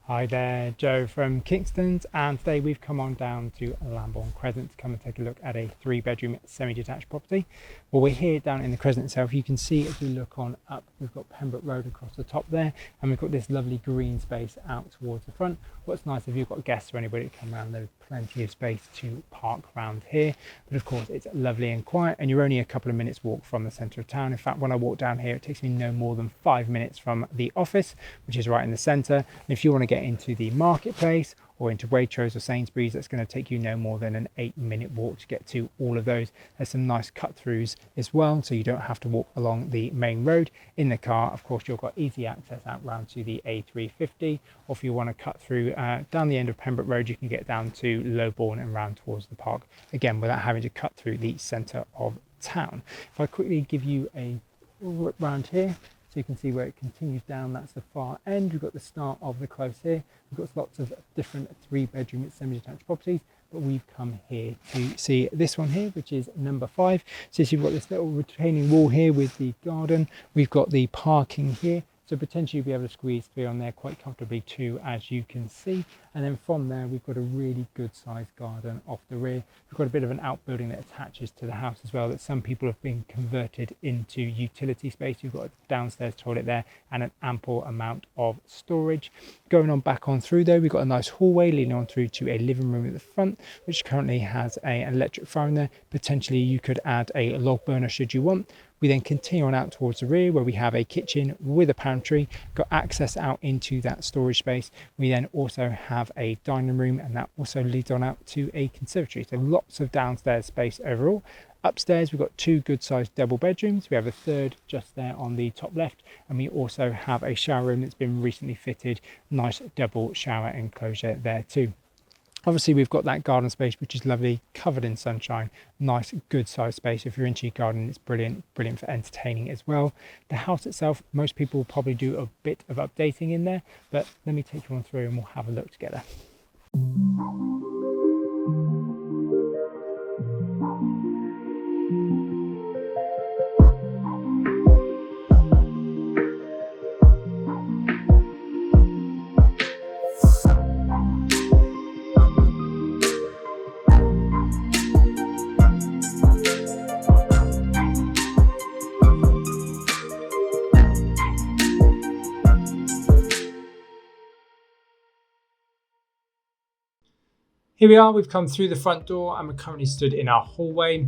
Hi there, Joe from Kingston's, and today we've come on down to Lambourne Crescent to come and take a look at a 3-bedroom semi-detached property. Well, we're here down in the Crescent itself. You can see as we look on up, we've got Pembroke Road across the top there, and we've got this lovely green space out towards the front. What's nice, if you've got guests or anybody to come around, there's plenty of space to park around here. But of course, it's lovely and quiet, and you're only a couple of minutes walk from the centre of town. In fact, when I walk down here, it takes me no more than 5 minutes from the office, which is right in the centre. And if you want to get into the marketplace or into Waitrose or Sainsbury's, that's going to take you no more than an 8-minute walk to get to all of those. There's some nice cut throughs as well, so you don't have to walk along the main road in the car. Of course, you've got easy access out round to the A350, or if you want to cut through down the end of Pembroke Road, you can get down to Lambourne and round towards the park, again without having to cut through the centre of town. If I quickly give you a look round here, so you can see where it continues down, that's the far end. We've got the start of the close here. We've got lots of different 3-bedroom semi-detached properties, but we've come here to see this one here, which is number 5. So you've got this little retaining wall here with the garden. We've got the parking here, so potentially you'll be able to squeeze through on there quite comfortably too, as you can see. And then from there, we've got a really good sized garden off the rear. We've got a bit of an outbuilding that attaches to the house as well, that some people have been converted into utility space. You've got a downstairs toilet there and an ample amount of storage. Going on back on through though, we've got a nice hallway leading on through to a living room at the front, which currently has an electric fire in there. Potentially you could add a log burner should you want. We then continue on out towards the rear where we have a kitchen with a pantry, got access out into that storage space. We then also have a dining room, and that also leads on out to a conservatory. So lots of downstairs space overall. Upstairs, we've got 2 good sized double bedrooms. We have a third just there on the top left, and we also have a shower room that's been recently fitted. Nice double shower enclosure there too. Obviously, we've got that garden space, which is lovely, covered in sunshine. Nice, good sized space. If you're into your garden, it's brilliant for entertaining as well. The house itself, most people will probably do a bit of updating in there, but let me take you on through and we'll have a look together. Here we are, we've come through the front door and we're currently stood in our hallway.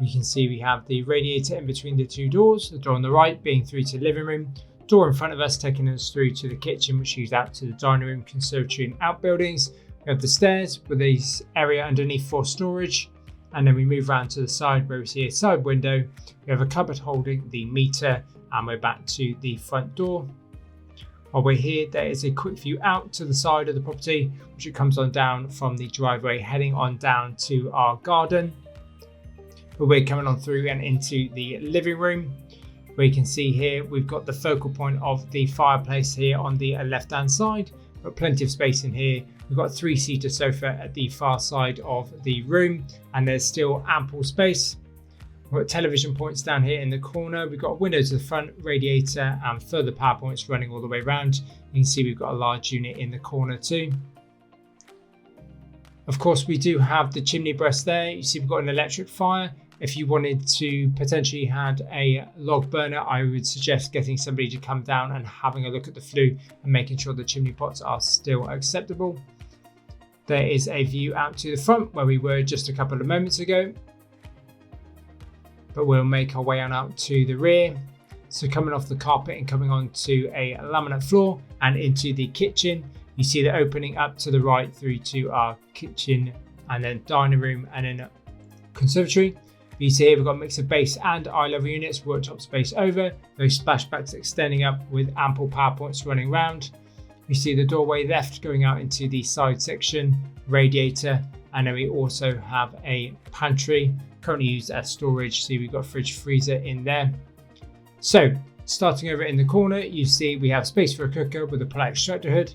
We can see we have the radiator in between the 2 doors, the door on the right being through to the living room, door in front of us taking us through to the kitchen, which leads out to the dining room, conservatory and outbuildings. We have the stairs with this area underneath for storage, and then we move around to the side where we see a side window. We have a cupboard holding the meter, and we're back to the front door. While we're here, there is a quick view out to the side of the property, which it comes on down from the driveway, heading on down to our garden. But we're coming on through and into the living room, where you can see here, we've got the focal point of the fireplace here on the left-hand side. Got plenty of space in here. We've got a 3-seater sofa at the far side of the room, and there's still ample space. We've got television points down here in the corner. We've got a window to the front, radiator, and further power points running all the way around. You can see we've got a large unit in the corner too. Of course, we do have the chimney breast there. You see we've got an electric fire. If you wanted to potentially had a log burner, I would suggest getting somebody to come down and having a look at the flue and making sure the chimney pots are still acceptable. There is a view out to the front where we were just a couple of moments ago. But we'll make our way on out to the rear. So coming off the carpet and coming onto a laminate floor and into the kitchen, you see the opening up to the right through to our kitchen and then dining room and then conservatory. You see here we've got a mix of base and eye level units, worktop space over, those splashbacks extending up with ample power points running round. You see the doorway left going out into the side section, radiator, and then we also have a pantry currently used as storage. See we've got a fridge freezer in there. So starting over in the corner, you see we have space for a cooker with a polite extractor hood,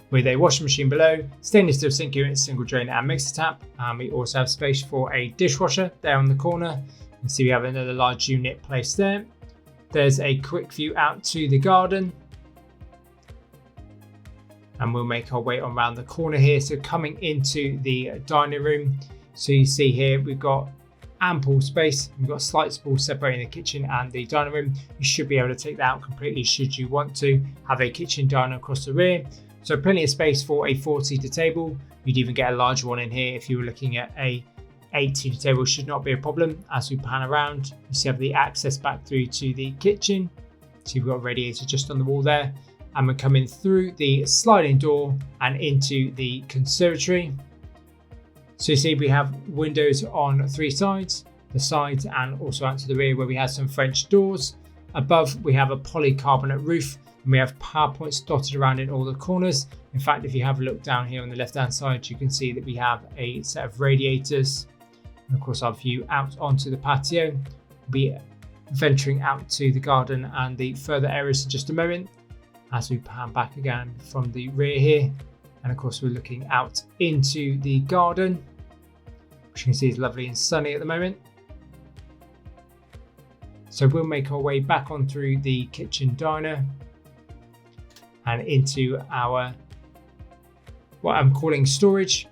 with a washing machine below, stainless steel sink unit, single drain and mixer tap. And we also have space for a dishwasher there on the corner. You can see we have another large unit placed there. There's a quick view out to the garden. and we'll make our way around the corner here. So coming into the dining room, so you see here we've got ample space. We've got a slight space separating the kitchen and the dining room. You should be able to take that out completely should you want to have a kitchen diner across the rear. So plenty of space for a 4-seater table. You'd even get a larger one in here if you were looking at a 8-seater table. Should not be a problem. As we pan around, you see have the access back through to the kitchen. So you've got a radiator just on the wall there, and we're coming through the sliding door and into the conservatory. So you see we have windows on 3 sides, the sides and also out to the rear where we have some French doors. Above we have a polycarbonate roof, and we have power points dotted around in all the corners. In fact, if you have a look down here on the left hand side, you can see that we have a set of radiators. And of course our view out onto the patio. We'll be venturing out to the garden and the further areas in just a moment as we pan back again from the rear here. And of course we're looking out into the garden, which you can see is lovely and sunny at the moment. So we'll make our way back on through the kitchen diner and into our, what I'm calling storage,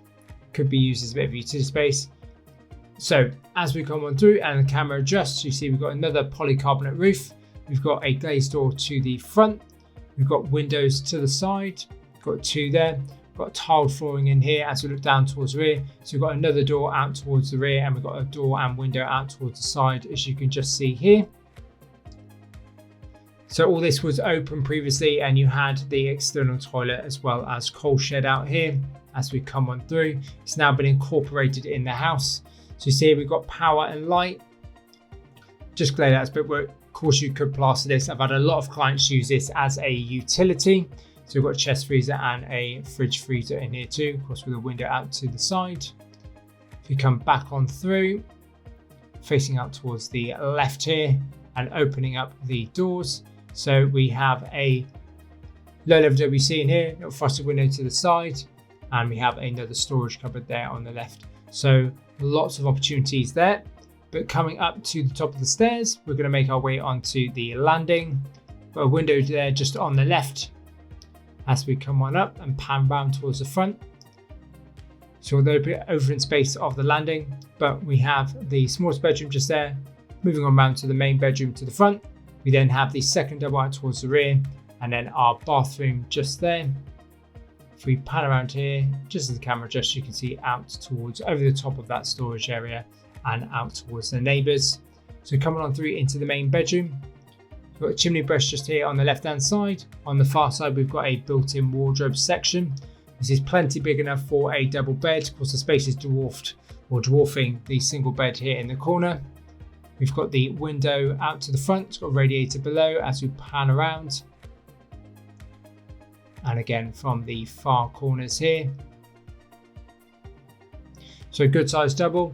could be used as a bit of utility space. So as we come on through and the camera adjusts, you see we've got another polycarbonate roof. We've got a glazed door to the front. We've got windows to the side. We've got 2 there. We've got tiled flooring in here as we look down towards the rear. So we've got another door out towards the rear, and we've got a door and window out towards the side, as you can just see here. So all this was open previously, and you had the external toilet as well as coal shed out here. As we come on through, it's now been incorporated in the house. So you see we've got power and light. Just glare that a bit where, of course, you could plaster this. I've had a lot of clients use this as a utility. So we've got a chest freezer and a fridge freezer in here too, of course with a window out to the side. If you come back on through, facing out towards the left here and opening up the doors. So we have a low level WC in here, little frosted window to the side, and we have another storage cupboard there on the left. So lots of opportunities there. But coming up to the top of the stairs, we're going to make our way onto the landing. Got a window there just on the left as we come on up and pan round towards the front. So we'll open over in space of the landing, but we have the smallest bedroom just there. Moving on round to the main bedroom to the front. We then have the second double out towards the rear, and then our bathroom just there. If we pan around here, just as the camera adjusts, you can see out towards over the top of that storage area and out towards the neighbours. So coming on through into the main bedroom, we've got a chimney breast just here on the left hand side. On the far side, we've got a built-in wardrobe section. This is plenty big enough for a double bed. Of course, the space is dwarfing the single bed here in the corner. We've got the window out to the front. It's got a radiator below as we pan around. And again from the far corners here. So a good size double.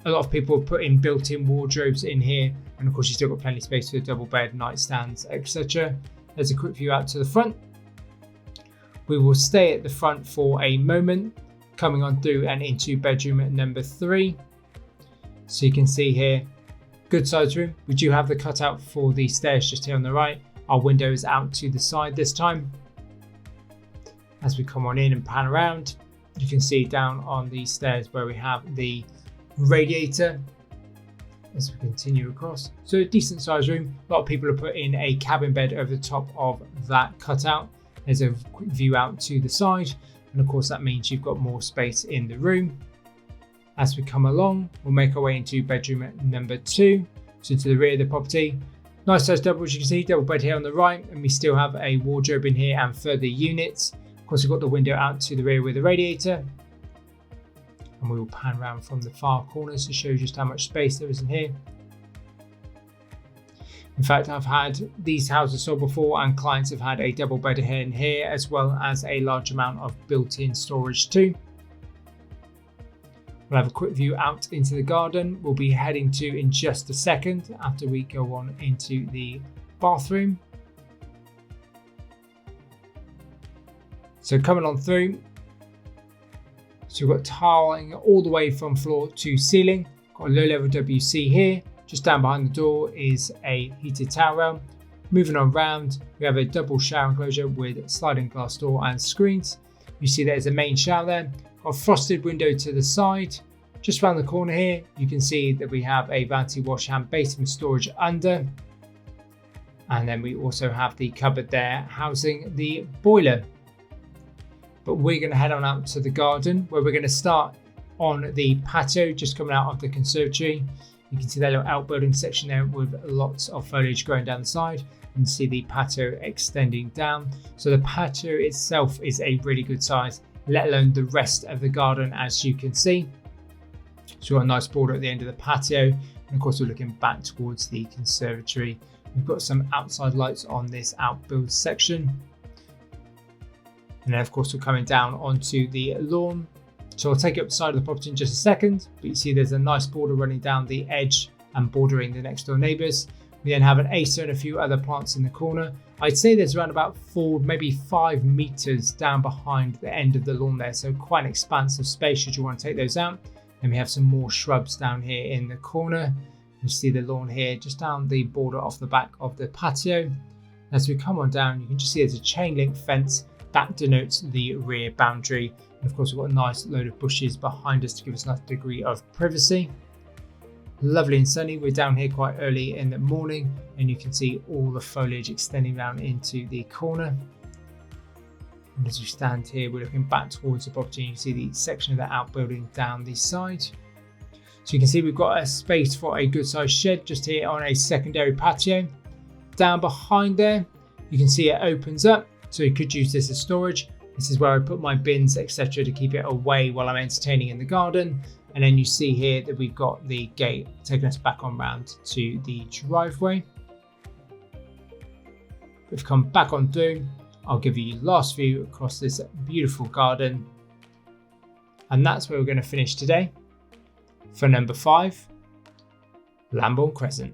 A lot of people have put in built-in wardrobes in here, and of course you still got plenty of space for the double bed, nightstands, etc. There's a quick view out to the front. We will stay at the front for a moment, coming on through and into bedroom number 3. So you can see here, good size room. We do have the cutout for the stairs just here on the right. Our window is out to the side this time. As we come on in and pan around, you can see down on the stairs where we have the radiator as we continue across. So a decent sized room. A lot of people have put in a cabin bed over the top of that cutout. There's a quick view out to the side, and of course that means you've got more space in the room. As we come along, we'll make our way into bedroom number 2, so to the rear of the property. Nice size double, as you can see, double bed here on the right, and we still have a wardrobe in here and further units. Of course, we've got the window out to the rear with the radiator. And we will pan around from the far corners to show you just how much space there is in here. In fact, I've had these houses sold before, and clients have had a double bed in here as well as a large amount of built-in storage too. We'll have a quick view out into the garden. We'll be heading to in just a second after we go on into the bathroom. So coming on through, so we've got tiling all the way from floor to ceiling. Got a low level WC here. Just down behind the door is a heated towel rail. Moving on round, we have a double shower enclosure with sliding glass door and screens. You see there's a main shower there, got a frosted window to the side. Just around the corner here, you can see that we have a vanity wash hand basin with storage under. And then we also have the cupboard there housing the boiler. But we're going to head on out to the garden, where we're going to start on the patio just coming out of the conservatory. You can see that little outbuilding section there with lots of foliage growing down the side, and see the patio extending down. So the patio itself is a really good size, let alone the rest of the garden, as you can see. So we've got a nice border at the end of the patio, and of course we're looking back towards the conservatory. We've got some outside lights on this outbuild section. And then of course we're coming down onto the lawn. So I'll take you up the side of the property in just a second, but you see there's a nice border running down the edge and bordering the next door neighbours. We then have an Acer and a few other plants in the corner. I'd say there's around about 4, maybe 5 meters down behind the end of the lawn there. So quite an expansive space should you want to take those out. And we have some more shrubs down here in the corner. You see the lawn here just down the border off the back of the patio. As we come on down, you can just see there's a chain link fence that denotes the rear boundary. And of course, we've got a nice load of bushes behind us to give us a nice degree of privacy. Lovely and sunny. We're down here quite early in the morning, and you can see all the foliage extending down into the corner. And as we stand here, we're looking back towards the property, and you can see the section of the outbuilding down the side. So you can see we've got a space for a good sized shed just here on a secondary patio. Down behind there, you can see it opens up, so you could use this as storage. This is where I put my bins, etc., to keep it away while I'm entertaining in the garden. And then you see here that we've got the gate taking us back on round to the driveway. We've come back on through. I'll give you the last view across this beautiful garden. And that's where we're going to finish today for number 5, Lambourne Crescent.